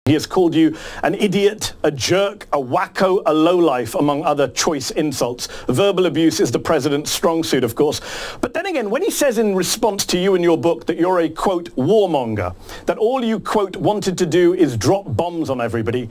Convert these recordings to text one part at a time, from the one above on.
He has called you an idiot, a jerk, a wacko, a lowlife, among other choice insults. Verbal abuse is the president's strong suit, of course. But then again, when he says in response to you in your book that you're a, quote, warmonger, that all you, quote, wanted to do is drop bombs on everybody,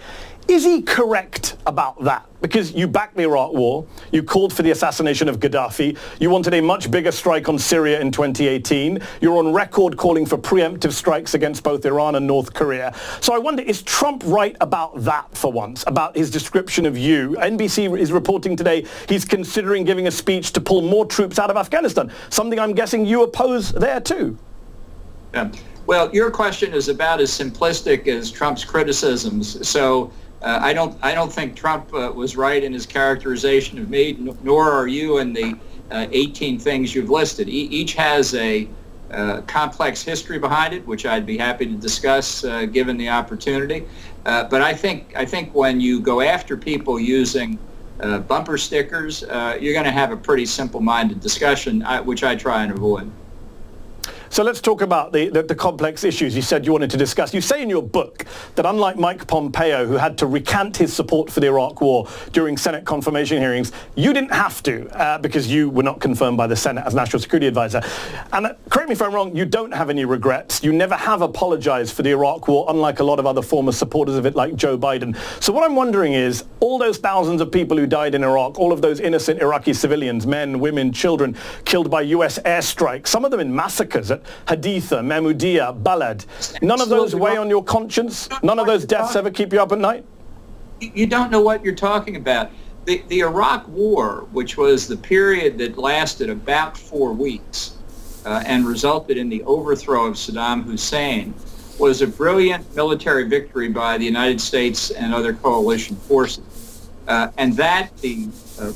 is he correct about that? Because you backed the Iraq war, you called for the assassination of Gaddafi, you wanted a much bigger strike on Syria in 2018, you're on record calling for preemptive strikes against both Iran and North Korea. So I wonder, is Trump right about that for once, about his description of you? NBC is reporting today he's considering giving a speech to pull more troops out of Afghanistan, something I'm guessing you oppose there too. Yeah. Well, your question is about as simplistic as Trump's criticisms. So I don't think Trump was right in his characterization of me, nor are you in the 18 things you've listed. Each has a complex history behind it, which I'd be happy to discuss given the opportunity. But I think when you go after people using bumper stickers, you're going to have a pretty simple-minded discussion, which I try and avoid. So let's talk about the complex issues you said you wanted to discuss. You say in your book that unlike Mike Pompeo, who had to recant his support for the Iraq war during Senate confirmation hearings, you didn't have to because you were not confirmed by the Senate as National Security Advisor. And correct me if I'm wrong, you don't have any regrets. You never have apologized for the Iraq war, unlike a lot of other former supporters of it like Joe Biden. So what I'm wondering is, all those thousands of people who died in Iraq, all of those innocent Iraqi civilians, men, women, children, killed by U.S. airstrikes, some of them in massacres at Haditha, Mahmudiyah, Balad. None of those weigh on your conscience? None of those deaths ever keep you up at night? You don't know what you're talking about. The Iraq War, which was the period that lasted about 4 weeks and resulted in the overthrow of Saddam Hussein, was a brilliant military victory by the United States and other coalition forces. And that, the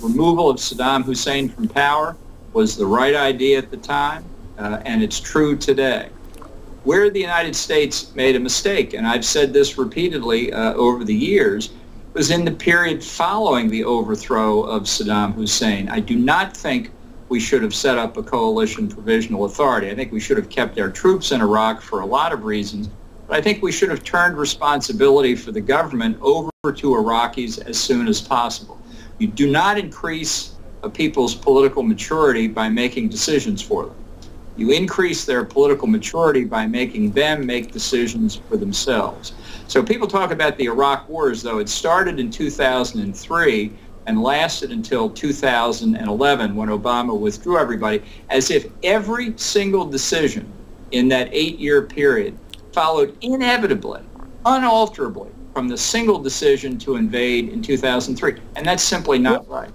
removal of Saddam Hussein from power, was the right idea at the time. And it's true today. Where the United States made a mistake, and I've said this repeatedly over the years, was in the period following the overthrow of Saddam Hussein. I do not think we should have set up a coalition provisional authority. I think we should have kept our troops in Iraq for a lot of reasons, but I think we should have turned responsibility for the government over to Iraqis as soon as possible. You do not increase people's political maturity by making decisions for them. You increase their political maturity by making them make decisions for themselves. So people talk about the Iraq War as though it started in 2003 and lasted until 2011 when Obama withdrew everybody, as if every single decision in that 8-year period followed inevitably, unalterably, from the single decision to invade in 2003. And that's simply not right.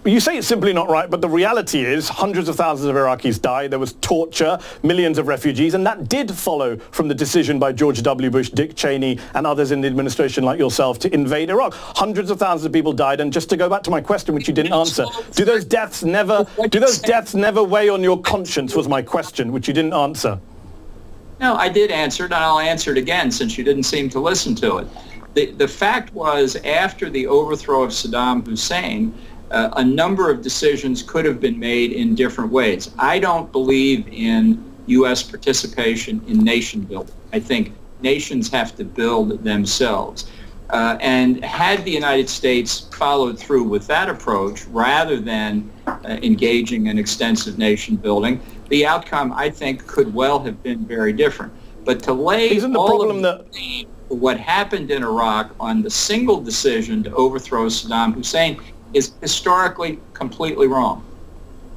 You say it's simply not right, but the reality is hundreds of thousands of Iraqis died. There was torture, millions of refugees, and that did follow from the decision by George W. Bush, Dick Cheney, and others in the administration like yourself to invade Iraq. Hundreds of thousands of people died, and just to go back to my question, which you didn't answer, do those deaths never weigh on your conscience, was my question, which you didn't answer. No, I did answer it, and I'll answer it again since you didn't seem to listen to it. The fact was, after the overthrow of Saddam Hussein, a number of decisions could have been made in different ways. I don't believe in U.S. participation in nation building. I think nations have to build themselves. And had the United States followed through with that approach rather than engaging in extensive nation building, the outcome, I think, could well have been very different. But to lay all of the blame for what happened in Iraq on the single decision to overthrow Saddam Hussein is historically completely wrong.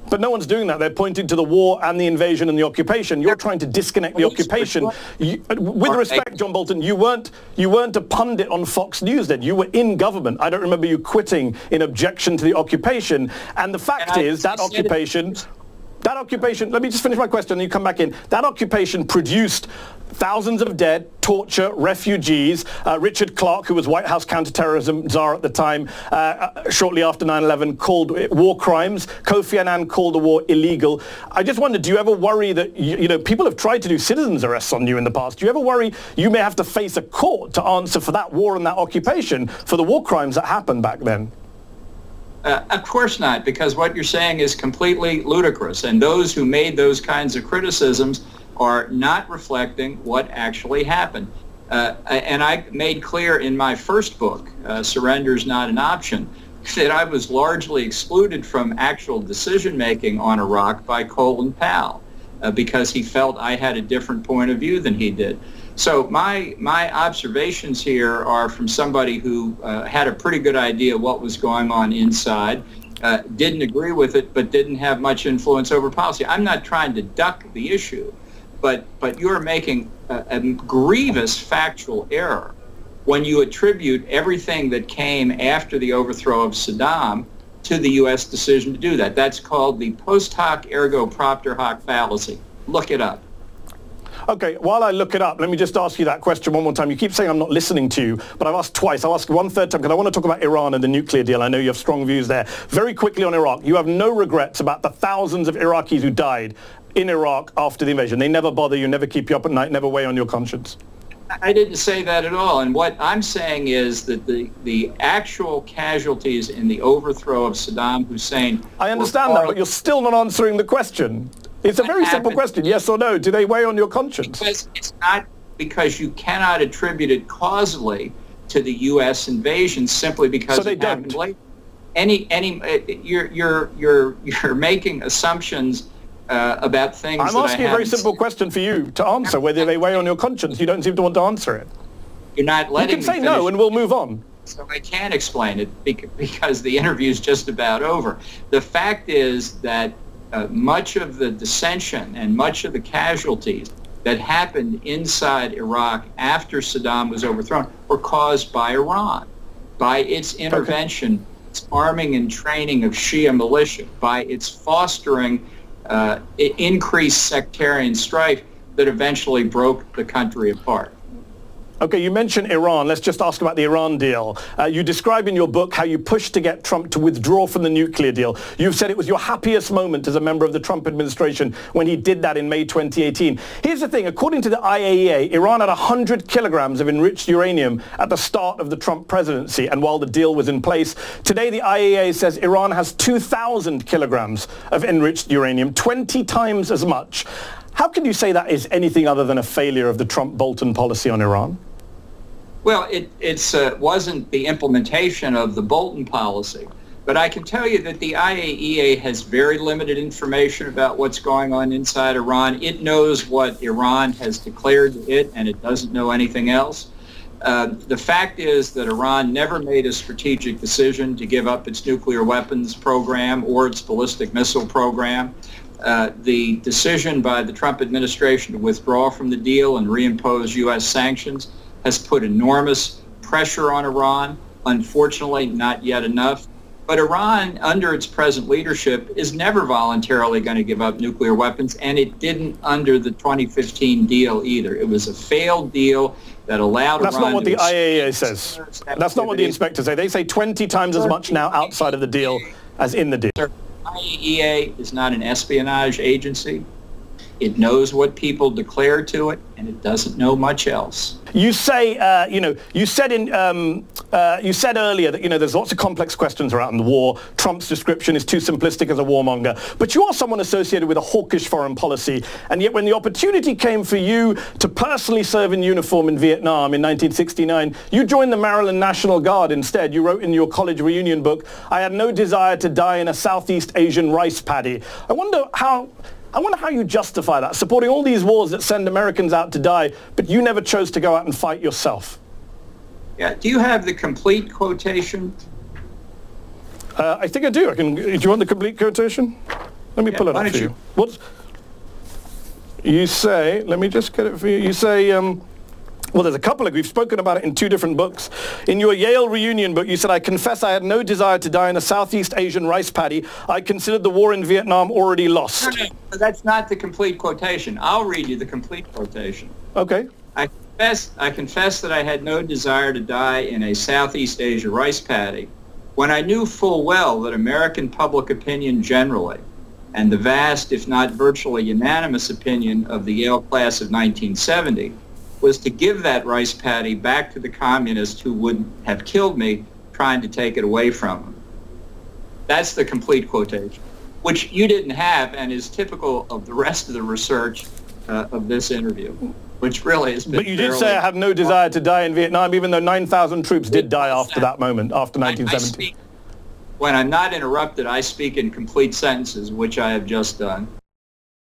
But no one's doing that. They're pointing to the war and the invasion and the occupation. You're trying to disconnect the occupation. With respect, John Bolton, you weren't a pundit on Fox News then. You were in government. I don't remember you quitting in objection to the occupation. And the fact is that occupation, let me just finish my question and you come back in. That occupation produced thousands of dead, torture, refugees. Richard Clarke, who was White House counterterrorism czar at the time, shortly after 9/11, called it war crimes. Kofi Annan called the war illegal. I just wonder, do you ever worry that, you know, people have tried to do citizens arrests on you in the past. Do you ever worry you may have to face a court to answer for that war and that occupation for the war crimes that happened back then? Of course not, because what you're saying is completely ludicrous, and those who made those kinds of criticisms are not reflecting what actually happened. And I made clear in my first book, Surrender is Not an Option, that I was largely excluded from actual decision-making on Iraq by Colin Powell because he felt I had a different point of view than he did. So my observations here are from somebody who had a pretty good idea what was going on inside, didn't agree with it, but didn't have much influence over policy. I'm not trying to duck the issue, but you're making a grievous factual error when you attribute everything that came after the overthrow of Saddam to the U.S. decision to do that. That's called the post hoc ergo propter hoc fallacy. Look it up. Okay, while I look it up, let me just ask you that question one more time. You keep saying I'm not listening to you, but I've asked twice. I'll ask one third time because I want to talk about Iran and the nuclear deal. I know you have strong views there. Very quickly on Iraq, you have no regrets about the thousands of Iraqis who died in Iraq after the invasion. They never bother you, never keep you up at night, never weigh on your conscience. I didn't say that at all. And what I'm saying is that the actual casualties in the overthrow of Saddam Hussein... I understand that, but you're still not answering the question. It's a very simple question, yes or no. Do they weigh on your conscience? Because it's not, because you cannot attribute it causally to the U.S. invasion simply because it happened later. You're making assumptions about things. I'm asking a very simple question for you to answer, whether they weigh on your conscience. You don't seem to want to answer it. You're not letting me finish. You can say no and we'll move on. So I can't explain it because the interview is just about over. The fact is that much of the dissension and much of the casualties that happened inside Iraq after Saddam was overthrown were caused by Iran, by its intervention, its arming and training of Shia militia, by its fostering increased sectarian strife that eventually broke the country apart. Okay, you mentioned Iran. Let's just ask about the Iran deal. You describe in your book how you pushed to get Trump to withdraw from the nuclear deal. You've said it was your happiest moment as a member of the Trump administration when he did that in May 2018. Here's the thing. According to the IAEA, Iran had 100 kilograms of enriched uranium at the start of the Trump presidency and while the deal was in place. Today, the IAEA says Iran has 2,000 kilograms of enriched uranium, 20 times as much. How can you say that is anything other than a failure of the Trump-Bolton policy on Iran? Well, it wasn't the implementation of the Bolton policy, but I can tell you that the IAEA has very limited information about what's going on inside Iran. It knows what Iran has declared to it, and it doesn't know anything else. The fact is that Iran never made a strategic decision to give up its nuclear weapons program or its ballistic missile program. The decision by the Trump administration to withdraw from the deal and reimpose U.S. sanctions has put enormous pressure on Iran. Unfortunately, not yet enough. But Iran, under its present leadership, is never voluntarily going to give up nuclear weapons, and it didn't under the 2015 deal either. It was a failed deal that allowed Iran to... That's not what the IAEA says. That's not what the inspectors say. They say 20 times as much now outside of the deal as in the deal. The IAEA is not an espionage agency. It knows what people declare to it, and it doesn't know much else. You say, you said earlier that, there's lots of complex questions around the war. Trump's description is too simplistic as a warmonger. But you are someone associated with a hawkish foreign policy. And yet when the opportunity came for you to personally serve in uniform in Vietnam in 1969, you joined the Maryland National Guard instead. You wrote in your college reunion book, "I had no desire to die in a Southeast Asian rice paddy." I wonder how you justify that, supporting all these wars that send Americans out to die, but you never chose to go out and fight yourself. Yeah. Do you have the complete quotation? I think I do. Do you want the complete quotation? Let me pull it up for you. You say, let me just get it for you. You say, well, there's a couple of, we've spoken about it in two different books. In your Yale reunion book, you said, "I confess I had no desire to die in a Southeast Asian rice paddy. I considered the war in Vietnam already lost." No, that's not the complete quotation. I'll read you the complete quotation. Okay. I confess that I had no desire to die in a Southeast Asia rice paddy when I knew full well that American public opinion generally, and the vast, if not virtually unanimous opinion of the Yale class of 1970, was to give that rice paddy back to the communists who would have killed me trying to take it away from them. That's the complete quotation, which you didn't have and is typical of the rest of the research of this interview. which really has been. But you did say I have no desire to die in Vietnam, even though 9,000 troops did die after that moment, after 1970. When I'm not interrupted, I speak in complete sentences, which I have just done.